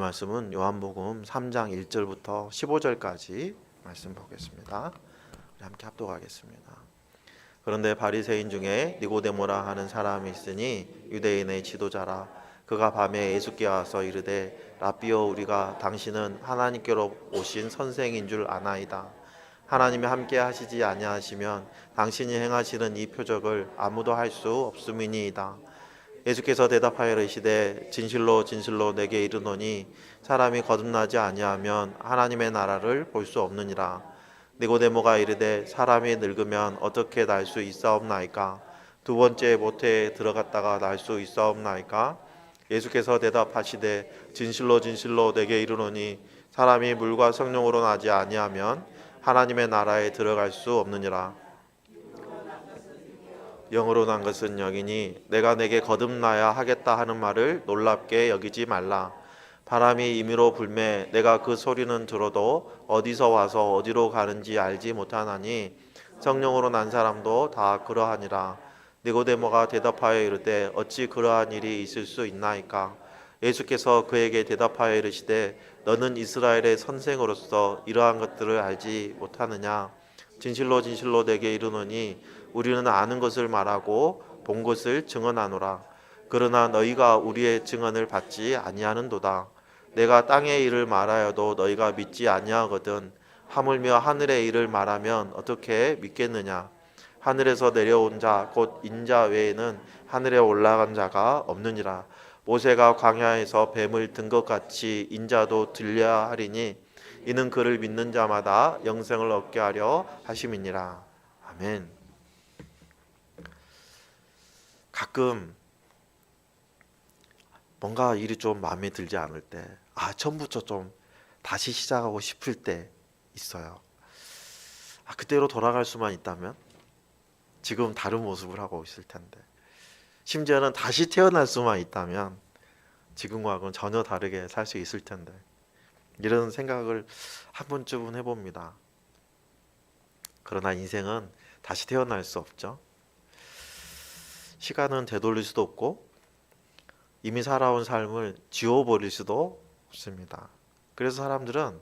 말씀은 요한복음 3장 1절부터 15절까지 말씀 보겠습니다. 우리 함께 합독하겠습니다. 그런데 바리새인 중에 니고데모라 하는 사람이 있으니 유대인의 지도자라. 그가 밤에 예수께 와서 이르되 라삐오, 우리가 당신은 하나님께로 오신 선생인 줄 아나이다. 하나님이 함께 하시지 아니하시면 당신이 행하시는 이 표적을 아무도 할 수 없음이니이다. 예수께서 대답하여 이르시되 진실로 진실로 내게 이르노니 사람이 거듭나지 아니하면 하나님의 나라를 볼 수 없느니라. 니고데모가 이르되 사람이 늙으면 어떻게 날 수 있사옵나이까? 두 번째 모태에 들어갔다가 날 수 있사옵나이까? 예수께서 대답하시되 진실로 진실로 내게 이르노니 사람이 물과 성령으로 나지 아니하면 하나님의 나라에 들어갈 수 없느니라. 영으로 난 것은 영이니 내가 내게 거듭나야 하겠다 하는 말을 놀랍게 여기지 말라. 바람이 임의로 불매 내가 그 소리는 들어도 어디서 와서 어디로 가는지 알지 못하나니 성령으로 난 사람도 다 그러하니라. 니고데모가 대답하여 이르되 어찌 그러한 일이 있을 수 있나이까? 예수께서 그에게 대답하여 이르시되 너는 이스라엘의 선생으로서 이러한 것들을 알지 못하느냐? 진실로 진실로 내게 이르노니 우리는 아는 것을 말하고 본 것을 증언하노라. 그러나 너희가 우리의 증언을 받지 아니하는도다. 내가 땅의 일을 말하여도 너희가 믿지 아니하거든. 하물며 하늘의 일을 말하면 어떻게 믿겠느냐? 하늘에서 내려온 자 곧 인자 외에는 하늘에 올라간 자가 없느니라. 모세가 광야에서 뱀을 든 것 같이 인자도 들려야 하리니 이는 그를 믿는 자마다 영생을 얻게 하려 하심이니라. 아멘. 가끔 뭔가 일이 좀 마음에 들지 않을 때, 처음부터 좀 다시 시작하고 싶을 때 있어요. 그때로 돌아갈 수만 있다면 지금 다른 모습을 하고 있을 텐데, 심지어는 다시 태어날 수만 있다면 지금과는 전혀 다르게 살 수 있을 텐데, 이런 생각을 한 번쯤은 해봅니다. 그러나 인생은 다시 태어날 수 없죠. 시간은 되돌릴 수도 없고 이미 살아온 삶을 지워버릴 수도 없습니다. 그래서 사람들은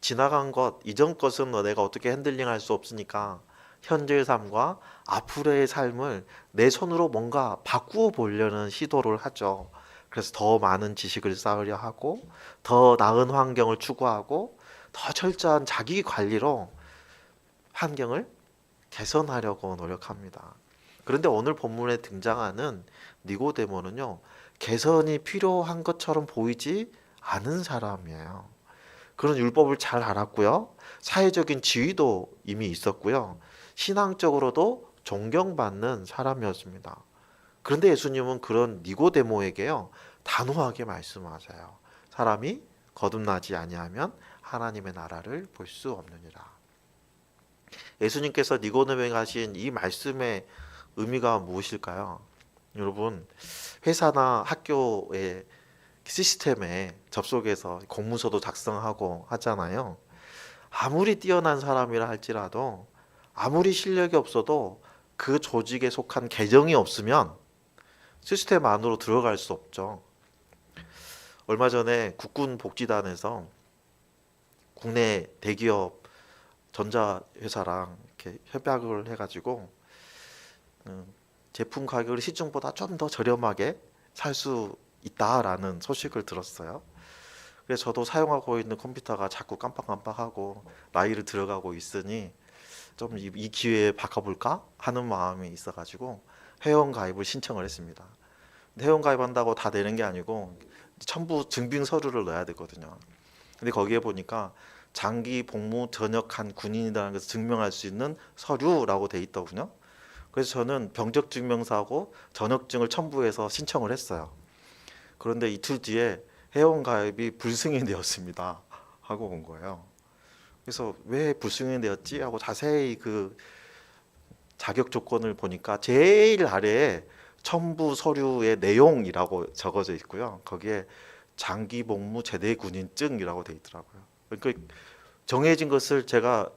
지나간 것, 이전 것은 내가 어떻게 핸들링할 수 없으니까 현재의 삶과 앞으로의 삶을 내 손으로 뭔가 바꾸어 보려는 시도를 하죠. 그래서 더 많은 지식을 쌓으려 하고 더 나은 환경을 추구하고 더 철저한 자기 관리로 환경을 개선하려고 노력합니다. 그런데 오늘 본문에 등장하는 니고데모는요, 개선이 필요한 것처럼 보이지 않은 사람이에요. 그런 율법을 잘 알았고요, 사회적인 지위도 이미 있었고요, 신앙적으로도 존경받는 사람이었습니다. 그런데 예수님은 그런 니고데모에게요, 단호하게 말씀하세요. 사람이 거듭나지 아니하면 하나님의 나라를 볼 수 없느니라. 예수님께서 니고데모에게 하신 이 말씀의 의미가 무엇일까요? 여러분, 회사나 학교의 시스템에 접속해서 공문서도 작성하고 하잖아요. 아무리 뛰어난 사람이라 할지라도, 아무리 실력이 없어도 그 조직에 속한 계정이 없으면 시스템 안으로 들어갈 수 없죠. 얼마 전에 국군복지단에서 국내 대기업 전자회사랑 이렇게 협약을 해가지고 제품 가격을 시중보다 좀 더 저렴하게 살 수 있다라는 소식을 들었어요. 그래서 저도 사용하고 있는 컴퓨터가 자꾸 깜빡깜빡하고 나이를 들어가고 있으니 좀 이 기회에 바꿔볼까 하는 마음이 있어가지고 회원 가입을 신청을 했습니다. 회원 가입한다고 다 되는 게 아니고 첨부 증빙 서류를 넣어야 되거든요. 근데 거기에 보니까 장기 복무 전역한 군인이라는 것을 증명할 수 있는 서류라고 돼 있더군요. 그래서 저는 병적 증명서하고 전역증을 첨부해서 신청을 했어요. 그런데 이틀 뒤에 회원 가입이 불승인이 되었습니다 하고 온 거예요. 그래서 왜 불승인이 되었지 하고 자세히 그 자격 조건을 보니까 제일 아래에 첨부 서류의 내용이라고 적어져 있고요, 거기에 장기 복무 제대 군인증이라고 돼 있더라고요. 그러니까 정해진 것을 제가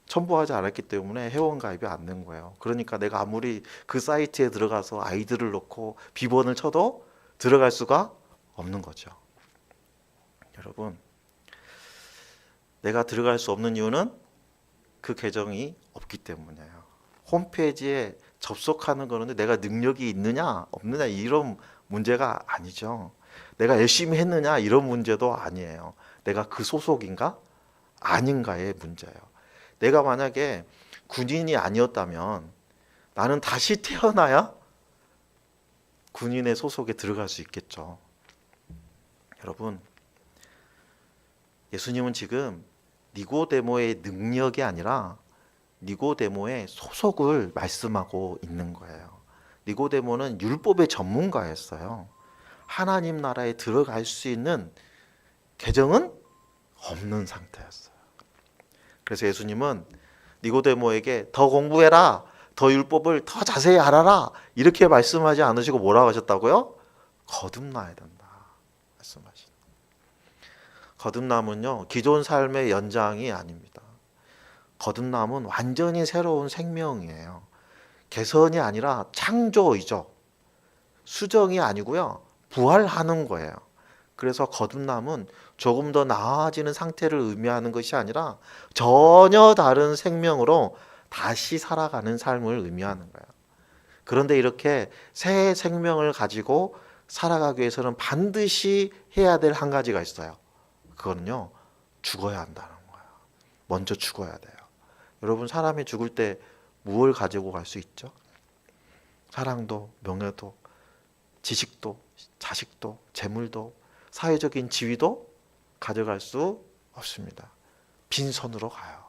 첨부하지 않았기 때문에 회원 가입이 안 된 거예요. 그러니까 내가 아무리 그 사이트에 들어가서 아이디를 넣고 비번을 쳐도 들어갈 수가 없는 거죠. 여러분, 내가 들어갈 수 없는 이유는 그 계정이 없기 때문이에요. 홈페이지에 접속하는 거는 내가 능력이 있느냐 없느냐 이런 문제가 아니죠. 내가 열심히 했느냐 이런 문제도 아니에요. 내가 그 소속인가 아닌가의 문제예요. 내가 만약에 군인이 아니었다면 나는 다시 태어나야 군인의 소속에 들어갈 수 있겠죠. 여러분, 예수님은 지금 니고데모의 능력이 아니라 니고데모의 소속을 말씀하고 있는 거예요. 니고데모는 율법의 전문가였어요. 하나님 나라에 들어갈 수 있는 계정은 없는 상태였어요. 그래서 예수님은 니고데모에게 더 공부해라, 더 율법을 더 자세히 알아라 이렇게 말씀하지 않으시고 뭐라고 하셨다고요? 거듭나야 된다 말씀하신. 거듭남은요 기존 삶의 연장이 아닙니다. 거듭남은 완전히 새로운 생명이에요. 개선이 아니라 창조이죠. 수정이 아니고요 부활하는 거예요. 그래서 거듭남은 조금 더 나아지는 상태를 의미하는 것이 아니라 전혀 다른 생명으로 다시 살아가는 삶을 의미하는 거예요. 그런데 이렇게 새 생명을 가지고 살아가기 위해서는 반드시 해야 될 한 가지가 있어요. 그거는요 죽어야 한다는 거예요. 먼저 죽어야 돼요. 여러분, 사람이 죽을 때 무엇을 가지고 갈 수 있죠? 사랑도, 명예도, 지식도, 자식도, 재물도, 사회적인 지위도 가져갈 수 없습니다. 빈손으로 가요.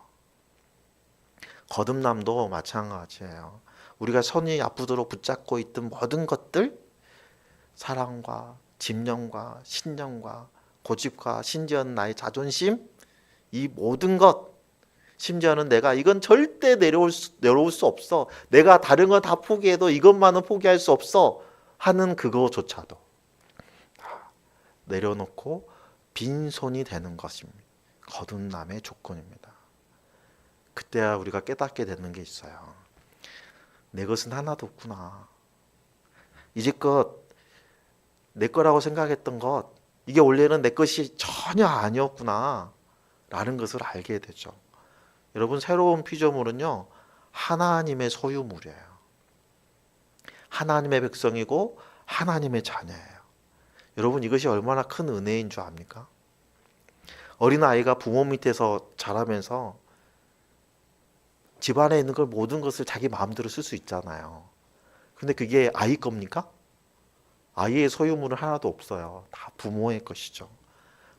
거듭남도 마찬가지예요. 우리가 손이 아프도록 붙잡고 있던 모든 것들, 사랑과 집념과 신념과 고집과 심지어는 나의 자존심, 이 모든 것, 심지어는 내가 이건 절대 내려올 수 없어, 내가 다른 건 다 포기해도 이것만은 포기할 수 없어 하는 그거조차도 내려놓고 빈손이 되는 것입니다. 거듭남의 조건입니다. 그때야 우리가 깨닫게 되는 게 있어요. 내 것은 하나도 없구나. 이제껏 내 거라고 생각했던 것, 이게 원래는 내 것이 전혀 아니었구나 라는 것을 알게 되죠. 여러분, 새로운 피조물은요 하나님의 소유물이에요. 하나님의 백성이고 하나님의 자녀예요. 여러분, 이것이 얼마나 큰 은혜인 줄 압니까? 어린아이가 부모 밑에서 자라면서 집안에 있는 걸 모든 것을 자기 마음대로 쓸 수 있잖아요. 근데 그게 아이 겁니까? 아이의 소유물은 하나도 없어요. 다 부모의 것이죠.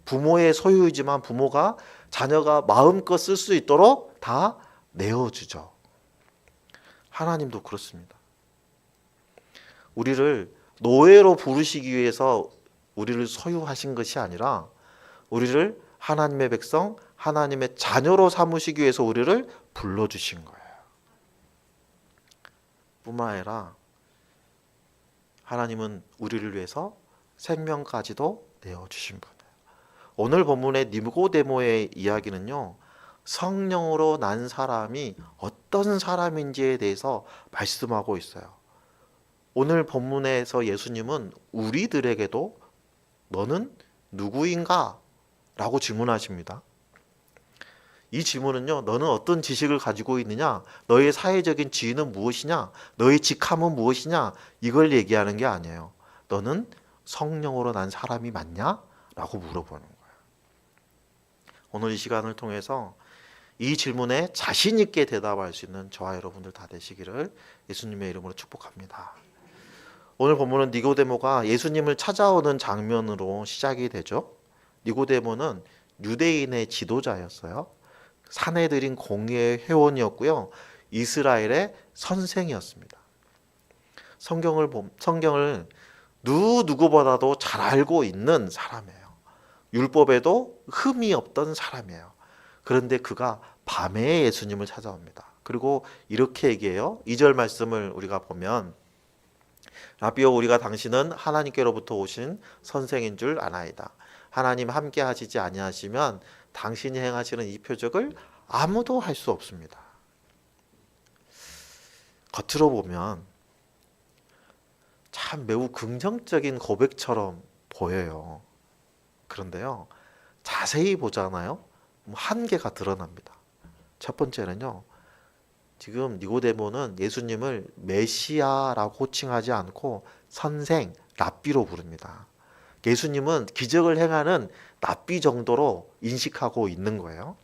부모의 소유이지만 부모가 자녀가 마음껏 쓸 수 있도록 다 내어주죠. 하나님도 그렇습니다. 우리를 노예로 부르시기 위해서 우리를 소유하신 것이 아니라 우리를 하나님의 백성, 하나님의 자녀로 삼으시기 위해서 우리를 불러주신 거예요. 뿐만 아니라 하나님은 우리를 위해서 생명까지도 내어주신 분이에요. 오늘 본문의 니고데모의 이야기는요, 성령으로 난 사람이 어떤 사람인지에 대해서 말씀하고 있어요. 오늘 본문에서 예수님은 우리들에게도 너는 누구인가? 라고 질문하십니다. 이 질문은요, 너는 어떤 지식을 가지고 있느냐? 너의 사회적인 지위는 무엇이냐? 너의 직함은 무엇이냐? 이걸 얘기하는 게 아니에요. 너는 성령으로 난 사람이 맞냐? 라고 물어보는 거예요. 오늘 이 시간을 통해서 이 질문에 자신 있게 대답할 수 있는 저와 여러분들 다 되시기를 예수님의 이름으로 축복합니다. 오늘 본문은 니고데모가 예수님을 찾아오는 장면으로 시작이 되죠. 니고데모는 유대인의 지도자였어요. 산헤드린 공의회 회원이었고요. 이스라엘의 선생이었습니다. 성경을 누구보다도 잘 알고 있는 사람이에요. 율법에도 흠이 없던 사람이에요. 그런데 그가 밤에 예수님을 찾아옵니다. 그리고 이렇게 얘기해요. 2절 말씀을 우리가 보면 라비오, 우리가 당신은 하나님께로부터 오신 선생인 줄 아나이다. 하나님 함께 하시지 아니하시면 당신이 행하시는 이 표적을 아무도 할 수 없습니다. 겉으로 보면 참 매우 긍정적인 고백처럼 보여요. 그런데요, 자세히 보잖아요. 한계가 드러납니다. 첫 번째는요. 지금 니고데모는 예수님을 메시아라고 호칭하지 않고 선생, 랍비로 부릅니다. 예수님은 기적을 행하는 랍비 정도로 인식하고 있는 거예요.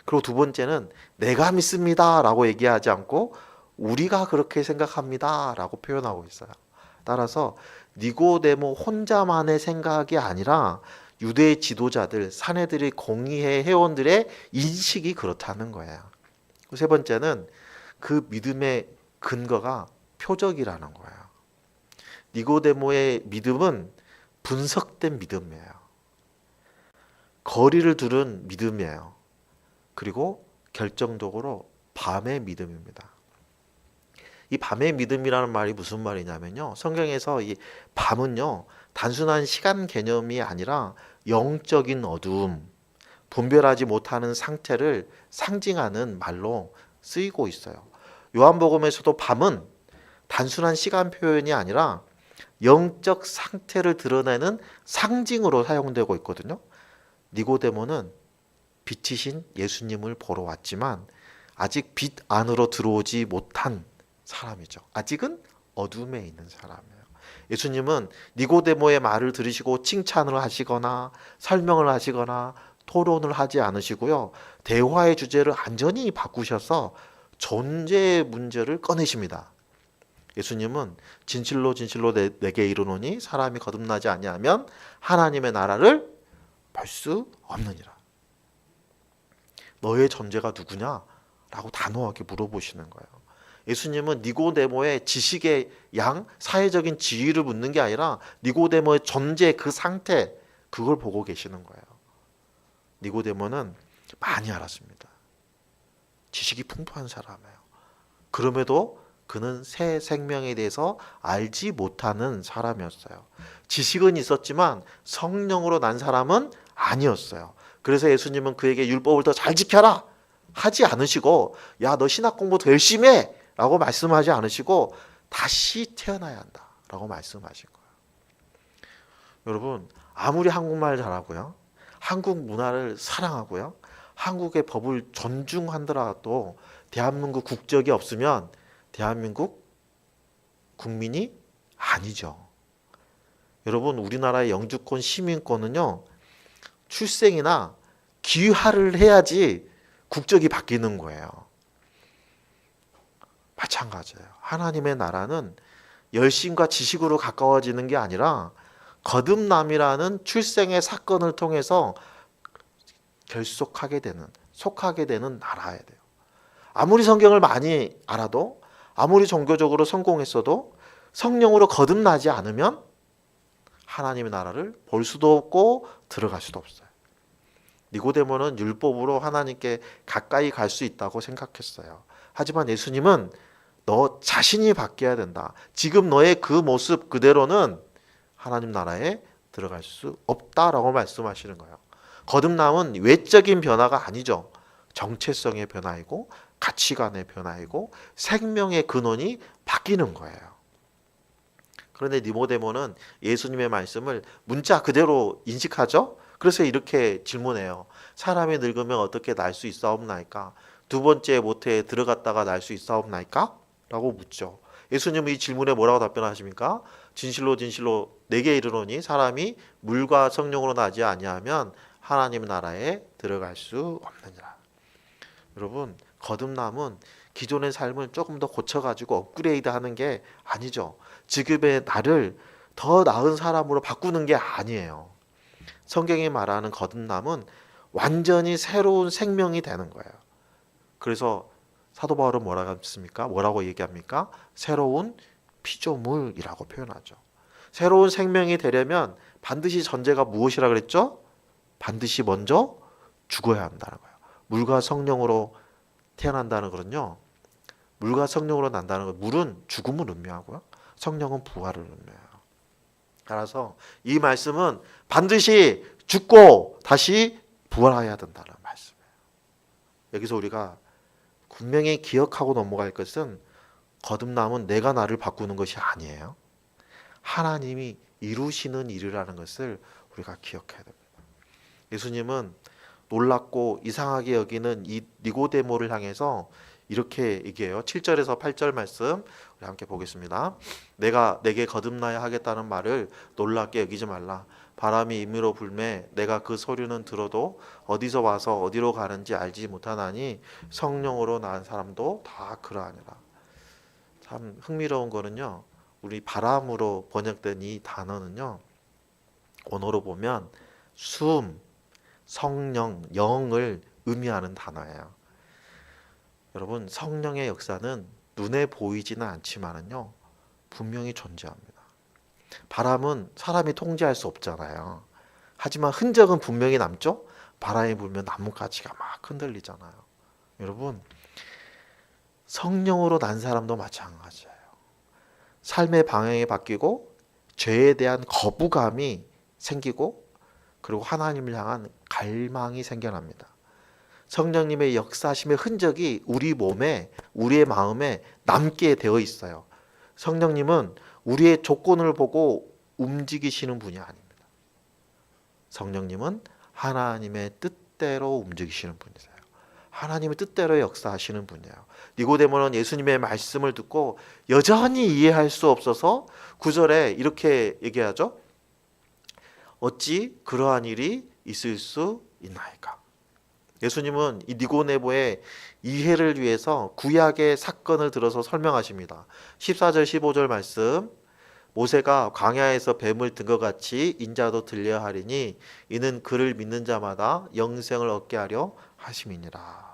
그리고 두 번째는 내가 믿습니다 라고 얘기하지 않고 우리가 그렇게 생각합니다 라고 표현하고 있어요. 따라서 니고데모 혼자만의 생각이 아니라 유대 지도자들, 사내들의 공의회 회원들의 인식이 그렇다는 거예요. 세 번째는 그 믿음의 근거가 표적이라는 거예요. 니고데모의 믿음은 분석된 믿음이에요. 거리를 두른 믿음이에요. 그리고 결정적으로 밤의 믿음입니다. 이 밤의 믿음이라는 말이 무슨 말이냐면요. 성경에서 이 밤은요, 단순한 시간 개념이 아니라 영적인 어두움, 분별하지 못하는 상태를 상징하는 말로 쓰이고 있어요. 요한복음에서도 밤은 단순한 시간 표현이 아니라 영적 상태를 드러내는 상징으로 사용되고 있거든요. 니고데모는 빛이신 예수님을 보러 왔지만 아직 빛 안으로 들어오지 못한 사람이죠. 아직은 어둠에 있는 사람이에요. 예수님은 니고데모의 말을 들으시고 칭찬을 하시거나 설명을 하시거나 토론을 하지 않으시고요. 대화의 주제를 완전히 바꾸셔서 존재의 문제를 꺼내십니다. 예수님은 진실로 진실로 내게 이르노니 사람이 거듭나지 아니하면 하나님의 나라를 볼 수 없느니라. 너의 존재가 누구냐? 라고 단호하게 물어보시는 거예요. 예수님은 니고데모의 지식의 양, 사회적인 지위를 묻는 게 아니라 니고데모의 존재 그 상태, 그걸 보고 계시는 거예요. 니고데모는 많이 알았습니다. 지식이 풍부한 사람이에요. 그럼에도 그는 새 생명에 대해서 알지 못하는 사람이었어요. 지식은 있었지만 성령으로 난 사람은 아니었어요. 그래서 예수님은 그에게 율법을 더 잘 지켜라 하지 않으시고, 야, 너 신학 공부 더 열심히 해 라고 말씀하지 않으시고 다시 태어나야 한다 라고 말씀하신 거예요. 여러분, 아무리 한국말 잘하고요, 한국 문화를 사랑하고요, 한국의 법을 존중한다라도 대한민국 국적이 없으면 대한민국 국민이 아니죠. 여러분, 우리나라의 영주권 시민권은요, 출생이나 귀화를 해야지 국적이 바뀌는 거예요. 마찬가지예요. 하나님의 나라는 열심과 지식으로 가까워지는 게 아니라 거듭남이라는 출생의 사건을 통해서 속하게 되는 나라야 돼요. 아무리 성경을 많이 알아도, 아무리 종교적으로 성공했어도 성령으로 거듭나지 않으면 하나님의 나라를 볼 수도 없고 들어갈 수도 없어요. 니고데모는 율법으로 하나님께 가까이 갈 수 있다고 생각했어요. 하지만 예수님은 너 자신이 바뀌어야 된다. 지금 너의 그 모습 그대로는 하나님 나라에 들어갈 수 없다라고 말씀하시는 거예요. 거듭남은 외적인 변화가 아니죠. 정체성의 변화이고 가치관의 변화이고 생명의 근원이 바뀌는 거예요. 그런데 니고데모는 예수님의 말씀을 문자 그대로 인식하죠. 그래서 이렇게 질문해요. 사람이 늙으면 어떻게 날 수 있사옵나이까? 두 번째 모태에 들어갔다가 날 수 있사옵나이까? 라고 묻죠. 예수님은 이 질문에 뭐라고 답변하십니까? 진실로 진실로 내게 이르노니 사람이 물과 성령으로 나지 아니하면 하나님 나라에 들어갈 수 없느니라. 여러분, 거듭남은 기존의 삶을 조금 더 고쳐가지고 업그레이드하는 게 아니죠. 지금의 나를 더 나은 사람으로 바꾸는 게 아니에요. 성경이 말하는 거듭남은 완전히 새로운 생명이 되는 거예요. 그래서 사도 바울은 뭐라고 얘기합니까? 새로운 피조물이라고 표현하죠. 새로운 생명이 되려면 반드시 전제가 무엇이라 그랬죠? 반드시 먼저 죽어야 한다는 거예요. 물과 성령으로 태어난다는 거는요, 물과 성령으로 난다는 것, 물은 죽음을 의미하고요, 성령은 부활을 의미해요. 따라서 이 말씀은 반드시 죽고 다시 부활해야 된다는 말씀이에요. 여기서 우리가 분명히 기억하고 넘어갈 것은 거듭남은 내가 나를 바꾸는 것이 아니에요. 하나님이 이루시는 일이라는 것을 우리가 기억해야 됩니다. 예수님은 놀랍고 이상하게 여기는 이 니고데모를 향해서 이렇게 얘기해요. 7절에서 8절 말씀 우리 함께 보겠습니다. 내가 내게 거듭나야 하겠다는 말을 놀랍게 여기지 말라. 바람이 임의로 불매 내가 그 소리는 들어도 어디서 와서 어디로 가는지 알지 못하나니 성령으로 난 사람도 다 그러하니라. 참 흥미로운 거는요. 우리 바람으로 번역된 이 단어는요. 원어로 보면 숨, 성령, 영을 의미하는 단어예요. 여러분, 성령의 역사는 눈에 보이지는 않지만은요, 분명히 존재합니다. 바람은 사람이 통제할 수 없잖아요. 하지만 흔적은 분명히 남죠? 바람이 불면 나뭇가지가 막 흔들리잖아요. 여러분, 성령으로 난 사람도 마찬가지예요. 삶의 방향이 바뀌고 죄에 대한 거부감이 생기고 그리고 하나님을 향한 갈망이 생겨납니다. 성령님의 역사심의 흔적이 우리 몸에, 우리의 마음에 남게 되어 있어요. 성령님은 우리의 조건을 보고 움직이시는 분이 아닙니다. 성령님은 하나님의 뜻대로 움직이시는 분이세요. 하나님의 뜻대로 역사하시는 분이에요. 니고데모는 예수님의 말씀을 듣고 여전히 이해할 수 없어서 9절에 이렇게 얘기하죠. 어찌 그러한 일이 있을 수 있나이까. 예수님은 이 니고데모의 이해를 위해서 구약의 사건을 들어서 설명하십니다. 14절 15절 말씀 모세가 광야에서 뱀을 든 것 같이 인자도 들려야 하리니 이는 그를 믿는 자마다 영생을 얻게 하려 하심이니라.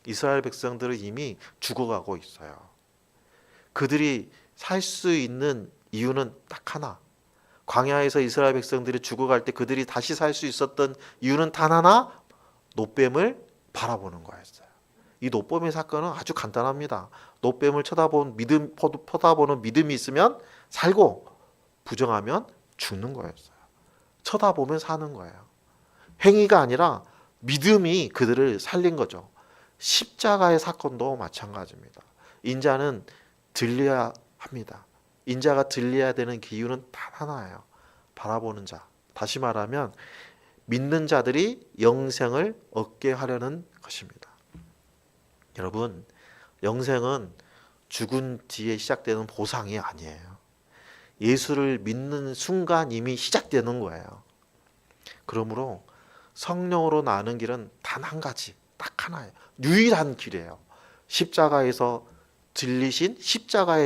이스라엘 백성들은 이미 죽어가고 있어요. 그들이 살 수 있는 이유는 딱 하나. 광야에서 이스라엘 백성들이 죽어갈 때 그들이 다시 살 수 있었던 이유는 단 하나. 노뱀을 바라보는 거였어요. 이 노뱀의 사건은 아주 간단합니다. 노뱀을 쳐다보는 믿음이 있으면 살고 부정하면 죽는 거였어요. 쳐다보면 사는 거예요. 행위가 아니라 믿음이 그들을 살린 거죠. 십자가의 사건도 마찬가지입니다. 인자는 들려야 합니다. 인자가 들려야 되는 이유는 단 하나예요. 바라보는 자. 다시 말하면 믿는 자들이 영생을 얻게 하려는 것입니다. 여러분, 영생은 죽은 뒤에 시작되는 보상이 아니에요. 예수를 믿는 순간 이미 시작되는 거예요. 그러므로 성령으로 나는 길은 단 한 가지, 딱 하나예요. 유일한 길이에요. 십자가에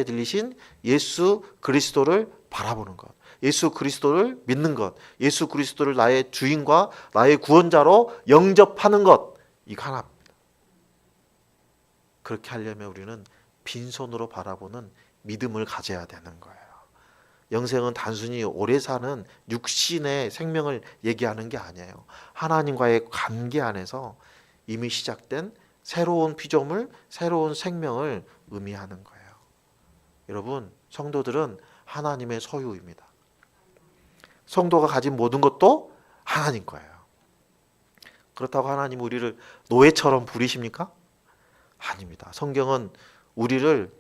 들리신 예수 그리스도를 바라보는 것. 예수 그리스도를 믿는 것, 예수 그리스도를 나의 주인과 나의 구원자로 영접하는 것, 이거 하나입니다. 그렇게 하려면 우리는 빈손으로 바라보는 믿음을 가져야 되는 거예요. 영생은 단순히 오래 사는 육신의 생명을 얘기하는 게 아니에요. 하나님과의 관계 안에서 이미 시작된 새로운 피조물, 새로운 생명을 의미하는 거예요. 여러분, 성도들은 하나님의 소유입니다. 성도가 가진 모든 것도 하나님 거예요. 그렇다고 하나님 우리를 노예처럼 부리십니까? 아닙니다. 성경은 우리를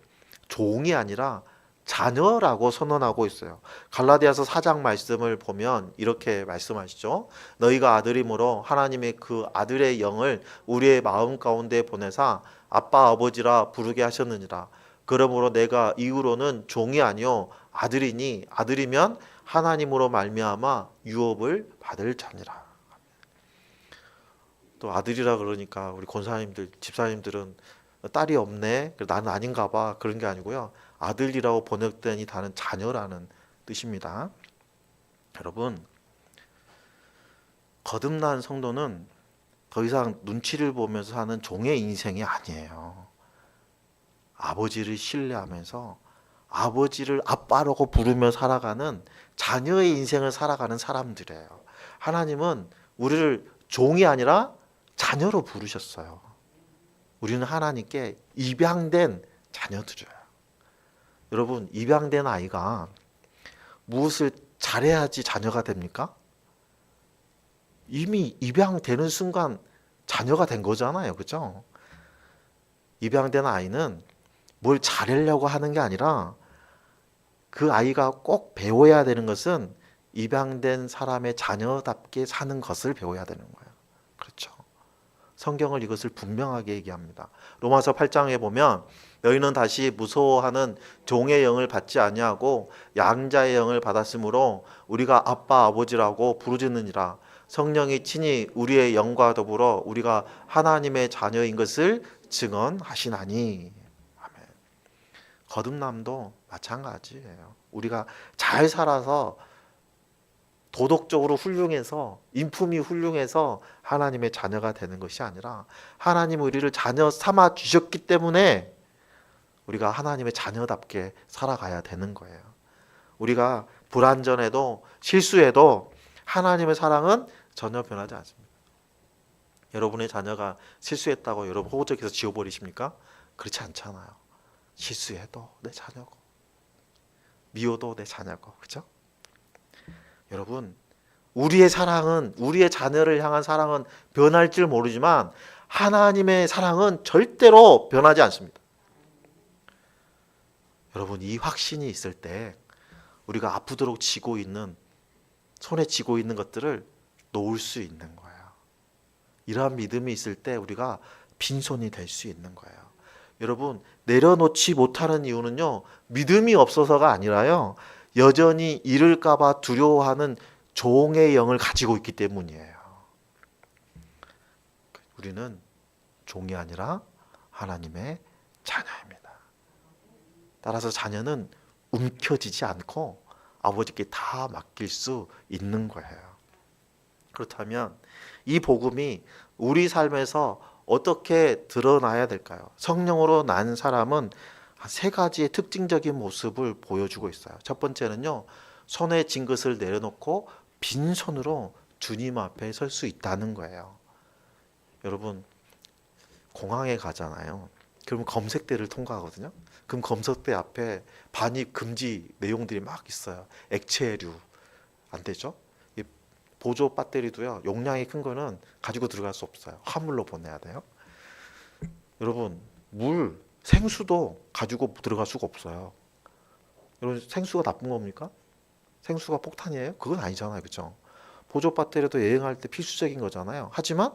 종이 아니라 자녀라고 선언하고 있어요. 갈라디아서 4장 말씀을 보면 이렇게 말씀하시죠. 너희가 아들이므로 하나님의 그 아들의 영을 우리의 마음 가운데 보내사 아빠 아버지라 부르게 하셨느니라. 그러므로 내가 이후로는 종이 아니요 아들이니 아들이면 하나님으로 말미암아 유업을 받을 자니라. 또 아들이라 그러니까 우리 권사님들, 집사님들은 딸이 없네, 나는 아닌가 봐, 그런 게 아니고요. 아들이라고 번역된 이 단어는 자녀라는 뜻입니다. 여러분, 거듭난 성도는 더 이상 눈치를 보면서 사는 종의 인생이 아니에요. 아버지를 신뢰하면서 아버지를 아빠라고 부르며 살아가는 자녀의 인생을 살아가는 사람들이에요. 하나님은 우리를 종이 아니라 자녀로 부르셨어요. 우리는 하나님께 입양된 자녀들이에요. 여러분, 입양된 아이가 무엇을 잘해야지 자녀가 됩니까? 이미 입양되는 순간 자녀가 된 거잖아요. 그죠? 입양된 아이는 뭘 잘하려고 하는 게 아니라 그 아이가 꼭 배워야 되는 것은 입양된 사람의 자녀답게 사는 것을 배워야 되는 거예요. 그렇죠. 성경을 이것을 분명하게 얘기합니다. 로마서 8장에 보면 너희는 다시 무서워하는 종의 영을 받지 아니하고 양자의 영을 받았으므로 우리가 아빠 아버지라고 부르짖느니라. 성령이 친히 우리의 영과 더불어 우리가 하나님의 자녀인 것을 증언하시나니. 아멘. 거듭남도 마찬가지예요. 우리가 잘 살아서 도덕적으로 훌륭해서 인품이 훌륭해서 하나님의 자녀가 되는 것이 아니라 하나님 우리를 자녀 삼아 주셨기 때문에 우리가 하나님의 자녀답게 살아가야 되는 거예요. 우리가 불완전해도 실수해도 하나님의 사랑은 전혀 변하지 않습니다. 여러분의 자녀가 실수했다고 여러분 호적에서 지워버리십니까? 그렇지 않잖아요. 실수해도 내 자녀고 미워도 내 자녀고, 그렇죠? 여러분, 우리의 사랑은, 우리의 자녀를 향한 사랑은 변할 줄 모르지만 하나님의 사랑은 절대로 변하지 않습니다. 여러분, 이 확신이 있을 때 우리가 아프도록 쥐고 있는, 손에 쥐고 있는 것들을 놓을 수 있는 거예요. 이러한 믿음이 있을 때 우리가 빈손이 될 수 있는 거예요. 여러분, 내려놓지 못하는 이유는요, 믿음이 없어서가 아니라요, 여전히 잃을까 봐 두려워하는 종의 영을 가지고 있기 때문이에요. 우리는 종이 아니라 하나님의 자녀입니다. 따라서 자녀는 움켜쥐지 않고 아버지께 다 맡길 수 있는 거예요. 그렇다면 이 복음이 우리 삶에서 어떻게 드러나야 될까요? 성령으로 난 사람은 세 가지의 특징적인 모습을 보여주고 있어요. 첫 번째는요, 손에 쥔 것을 내려놓고 빈손으로 주님 앞에 설 수 있다는 거예요. 여러분, 공항에 가잖아요. 그러면 검색대를 통과하거든요. 그럼 검색대 앞에 반입 금지 내용들이 막 있어요. 액체류 안 되죠. 보조 배터리도요, 용량이 큰 거는 가지고 들어갈 수 없어요. 화물로 보내야 돼요. 여러분, 물, 생수도 가지고 들어갈 수가 없어요. 여러분, 생수가 나쁜 겁니까? 생수가 폭탄이에요? 그건 아니잖아요, 그렇죠? 보조 배터리도 여행할 때 필수적인 거잖아요. 하지만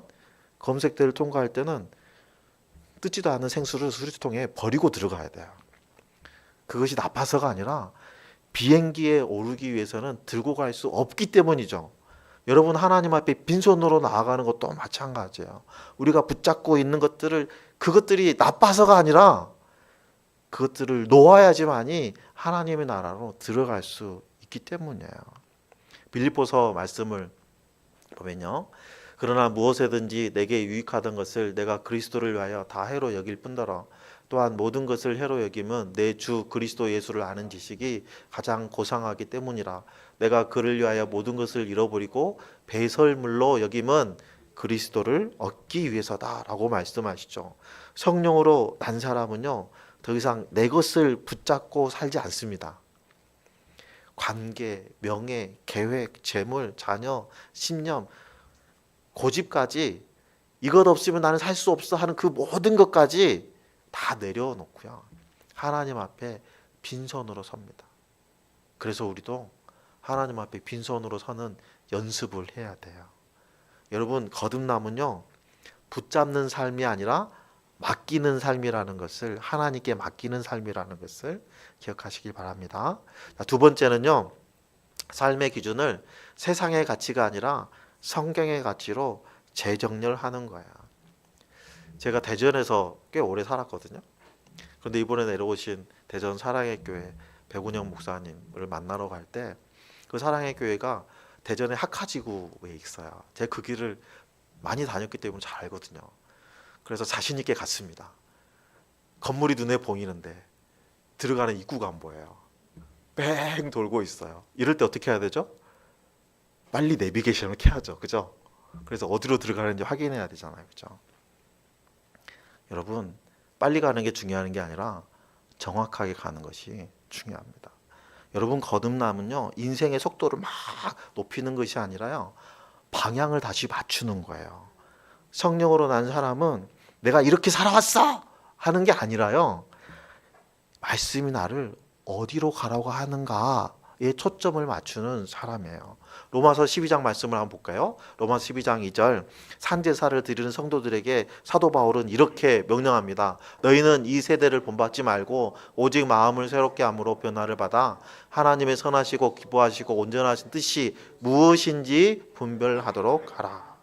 검색대를 통과할 때는 뜯지도 않은 생수를 수리통에 버리고 들어가야 돼요. 그것이 나빠서가 아니라 비행기에 오르기 위해서는 들고 갈 수 없기 때문이죠. 여러분, 하나님 앞에 빈손으로 나아가는 것도 마찬가지예요. 우리가 붙잡고 있는 것들을, 그것들이 나빠서가 아니라 그것들을 놓아야지만이 하나님의 나라로 들어갈 수 있기 때문이에요. 빌립보서 말씀을 보면요, 그러나 무엇에든지 내게 유익하던 것을 내가 그리스도를 위하여 다 해로 여길 뿐더러 또한 모든 것을 해로 여김은 내 주 그리스도 예수를 아는 지식이 가장 고상하기 때문이라. 내가 그를 위하여 모든 것을 잃어버리고 배설물로 여김은 그리스도를 얻기 위해서다라고 말씀하시죠. 성령으로 난 사람은요, 더 이상 내 것을 붙잡고 살지 않습니다. 관계, 명예, 계획, 재물, 자녀, 신념, 고집까지 이것 없으면 나는 살 수 없어 하는 그 모든 것까지 다 내려놓고요, 하나님 앞에 빈손으로 섭니다. 그래서 우리도 하나님 앞에 빈손으로 서는 연습을 해야 돼요. 여러분, 거듭남은요, 붙잡는 삶이 아니라 맡기는 삶이라는 것을, 하나님께 맡기는 삶이라는 것을 기억하시길 바랍니다. 두 번째는요, 삶의 기준을 세상의 가치가 아니라 성경의 가치로 재정렬하는 거예요. 제가 대전에서 꽤 오래 살았거든요. 그런데 이번에 내려오신 대전 사랑의 교회 백운영 목사님을 만나러 갈 때, 그 사랑의 교회가 대전의 학화지구에 있어요. 제가 그 길을 많이 다녔기 때문에 잘 알거든요. 그래서 자신 있게 갔습니다. 건물이 눈에 보이는데 들어가는 입구가 안 보여요. 뺑 돌고 있어요. 이럴 때 어떻게 해야 되죠? 빨리 내비게이션을 켜야죠, 그죠? 그래서 어디로 들어가는지 확인해야 되잖아요, 그죠? 여러분, 빨리 가는 게 중요한 게 아니라 정확하게 가는 것이 중요합니다. 여러분, 거듭남은요, 인생의 속도를 막 높이는 것이 아니라요, 방향을 다시 맞추는 거예요. 성령으로 난 사람은 내가 이렇게 살아왔어 하는 게 아니라요, 말씀이 나를 어디로 가라고 하는가, 초점을 맞추는 사람이에요. 로마서 12장 말씀을 한번 볼까요? 로마서 12장 2절, 산제사를 드리는 성도들에게 사도 바울은 이렇게 명령합니다. 너희는 이 세대를 본받지 말고 오직 마음을 새롭게 함으로 변화를 받아 하나님의 선하시고 기뻐하시고 온전하신 뜻이 무엇인지 분별하도록 하라.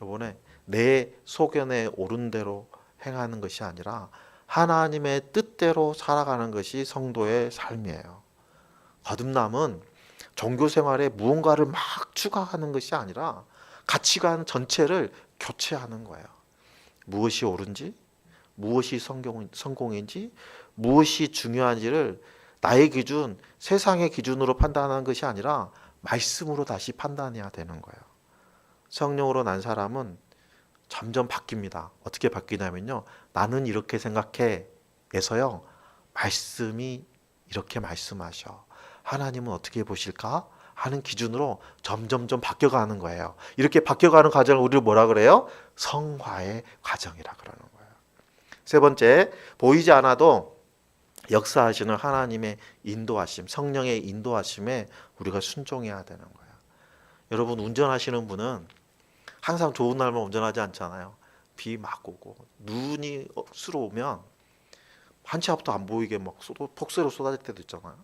이번에 내 소견에 옳은 대로 행하는 것이 아니라 하나님의 뜻대로 살아가는 것이 성도의 삶이에요. 거듭남은 종교 생활에 무언가를 막 추가하는 것이 아니라 가치관 전체를 교체하는 거예요. 무엇이 옳은지, 무엇이 성공인지, 무엇이 중요한지를 나의 기준, 세상의 기준으로 판단하는 것이 아니라 말씀으로 다시 판단해야 되는 거예요. 성령으로 난 사람은 점점 바뀝니다. 어떻게 바뀌냐면요. 나는 이렇게 생각해 에서요. 말씀이 이렇게 말씀하셔. 하나님은 어떻게 보실까? 하는 기준으로 점점점 바뀌어가는 거예요. 이렇게 바뀌어가는 과정을 우리를 뭐라 그래요? 성화의 과정이라 그러는 거예요. 세 번째, 보이지 않아도 역사하시는 하나님의 인도하심, 성령의 인도하심에 우리가 순종해야 되는 거예요. 여러분, 운전하시는 분은 항상 좋은 날만 운전하지 않잖아요. 비 막 오고 눈이 억수로 오면 한 치 앞도 안 보이게 막 폭설로 쏟아질 때도 있잖아요.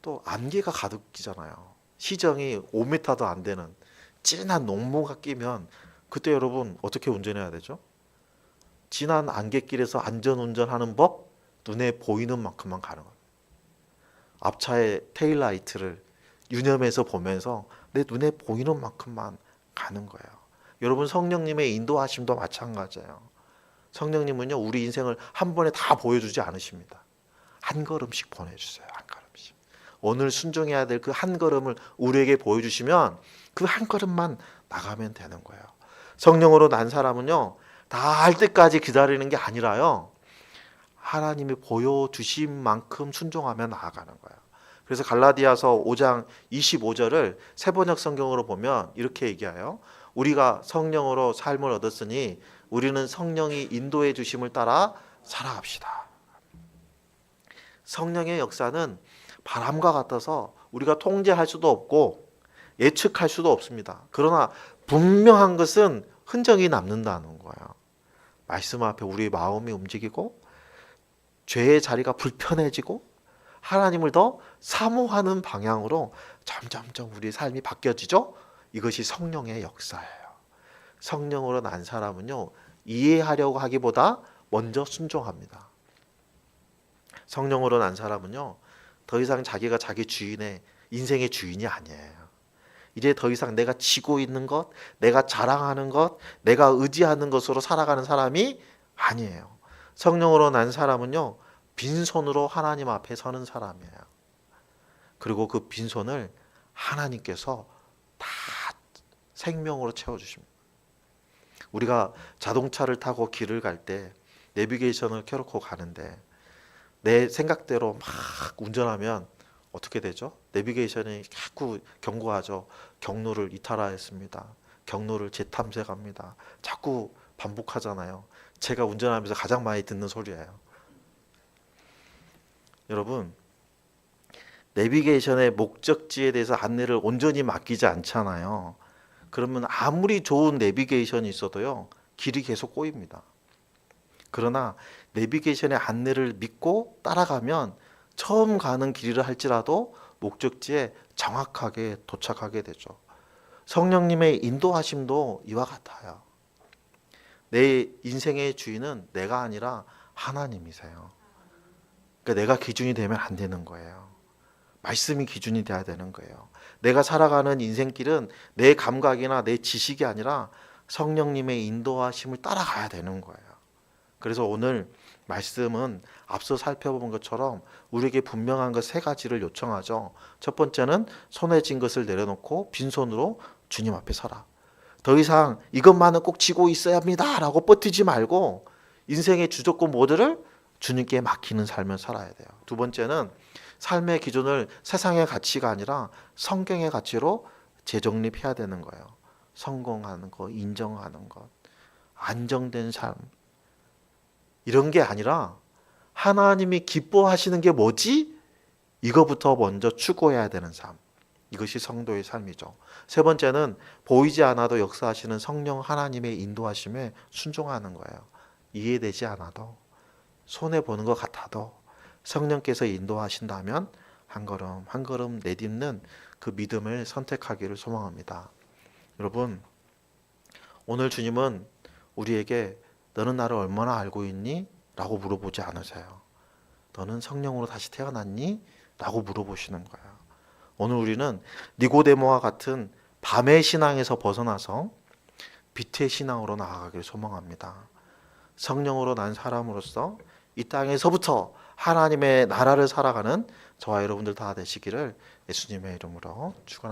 또 안개가 가득 끼잖아요. 시정이 5m도 안 되는 진한濃霧가 끼면 그때 여러분 어떻게 운전해야 되죠? 진한 안개길에서 안전운전하는 법, 눈에 보이는 만큼만 가는 거예요. 앞차의 테일라이트를 유념해서 보면서 내 눈에 보이는 만큼만 가는 거예요. 여러분, 성령님의 인도하심도 마찬가지예요. 성령님은요, 우리 인생을 한 번에 다 보여주지 않으십니다. 한 걸음씩 보내주세요. 한 걸음씩. 오늘 순종해야 될 그 한 걸음을 우리에게 보여주시면 그 한 걸음만 나가면 되는 거예요. 성령으로 난 사람은요, 다 할 때까지 기다리는 게 아니라요, 하나님이 보여주신 만큼 순종하며 나아가는 거예요. 그래서 갈라디아서 5장 25절을 세번역 성경으로 보면 이렇게 얘기해요. 우리가 성령으로 삶을 얻었으니 우리는 성령이 인도해 주심을 따라 살아갑시다. 성령의 역사는 바람과 같아서 우리가 통제할 수도 없고 예측할 수도 없습니다. 그러나 분명한 것은 흔적이 남는다는 거예요. 말씀 앞에 우리 마음이 움직이고 죄의 자리가 불편해지고 하나님을 더 사모하는 방향으로 점점점 우리 삶이 바뀌어지죠. 이것이 성령의 역사예요. 성령으로 난 사람은요, 이해하려고 하기보다 먼저 순종합니다. 성령으로 난 사람은요, 더 이상 자기가 자기 주인의 인생의 주인이 아니에요. 이제 더 이상 내가 지고 있는 것, 내가 자랑하는 것, 내가 의지하는 것으로 살아가는 사람이 아니에요. 성령으로 난 사람은요, 빈손으로 하나님 앞에 서는 사람이에요. 그리고 그 빈손을 하나님께서 다 생명으로 채워주십니다. 우리가 자동차를 타고 길을 갈 때 내비게이션을 켜놓고 가는데 내 생각대로 막 운전하면 어떻게 되죠? 내비게이션이 자꾸 경고하죠. 경로를 이탈하였습니다. 경로를 재탐색합니다. 자꾸 반복하잖아요. 제가 운전하면서 가장 많이 듣는 소리예요. 여러분, 내비게이션의 목적지에 대해서 안내를 온전히 맡기지 않잖아요. 그러면 아무리 좋은 내비게이션이 있어도요, 길이 계속 꼬입니다. 그러나 내비게이션의 안내를 믿고 따라가면 처음 가는 길이라 할지라도 목적지에 정확하게 도착하게 되죠. 성령님의 인도하심도 이와 같아요. 내 인생의 주인은 내가 아니라 하나님이세요. 그러니까 내가 기준이 되면 안 되는 거예요. 말씀이 기준이 돼야 되는 거예요. 내가 살아가는 인생길은 내 감각이나 내 지식이 아니라 성령님의 인도하심을 따라가야 되는 거예요. 그래서 오늘 말씀은 앞서 살펴본 것처럼 우리에게 분명한 것 세 가지를 요청하죠. 첫 번째는 손에 쥔 것을 내려놓고 빈손으로 주님 앞에 서라. 더 이상 이것만은 꼭 쥐고 있어야 합니다 라고 버티지 말고 인생의 주도권 모두를 주님께 맡기는 삶을 살아야 돼요. 두 번째는 삶의 기준을 세상의 가치가 아니라 성경의 가치로 재정립해야 되는 거예요. 성공하는 것, 인정하는 것, 안정된 삶, 이런 게 아니라 하나님이 기뻐하시는 게 뭐지? 이거부터 먼저 추구해야 되는 삶. 이것이 성도의 삶이죠. 세 번째는 보이지 않아도 역사하시는 성령 하나님의 인도하심에 순종하는 거예요. 이해되지 않아도, 손해 보는 것 같아도 성령께서 인도하신다면 한 걸음 한 걸음 내딛는 그 믿음을 선택하기를 소망합니다. 여러분, 오늘 주님은 우리에게 너는 나를 얼마나 알고 있니? 라고 물어보지 않으세요. 너는 성령으로 다시 태어났니? 라고 물어보시는 거예요. 오늘 우리는 니고데모와 같은 밤의 신앙에서 벗어나서 빛의 신앙으로 나아가기를 소망합니다. 성령으로 난 사람으로서 이 땅에서부터 하나님의 나라를 살아가는 저와 여러분들 다 되시기를 예수님의 이름으로 축원합니다.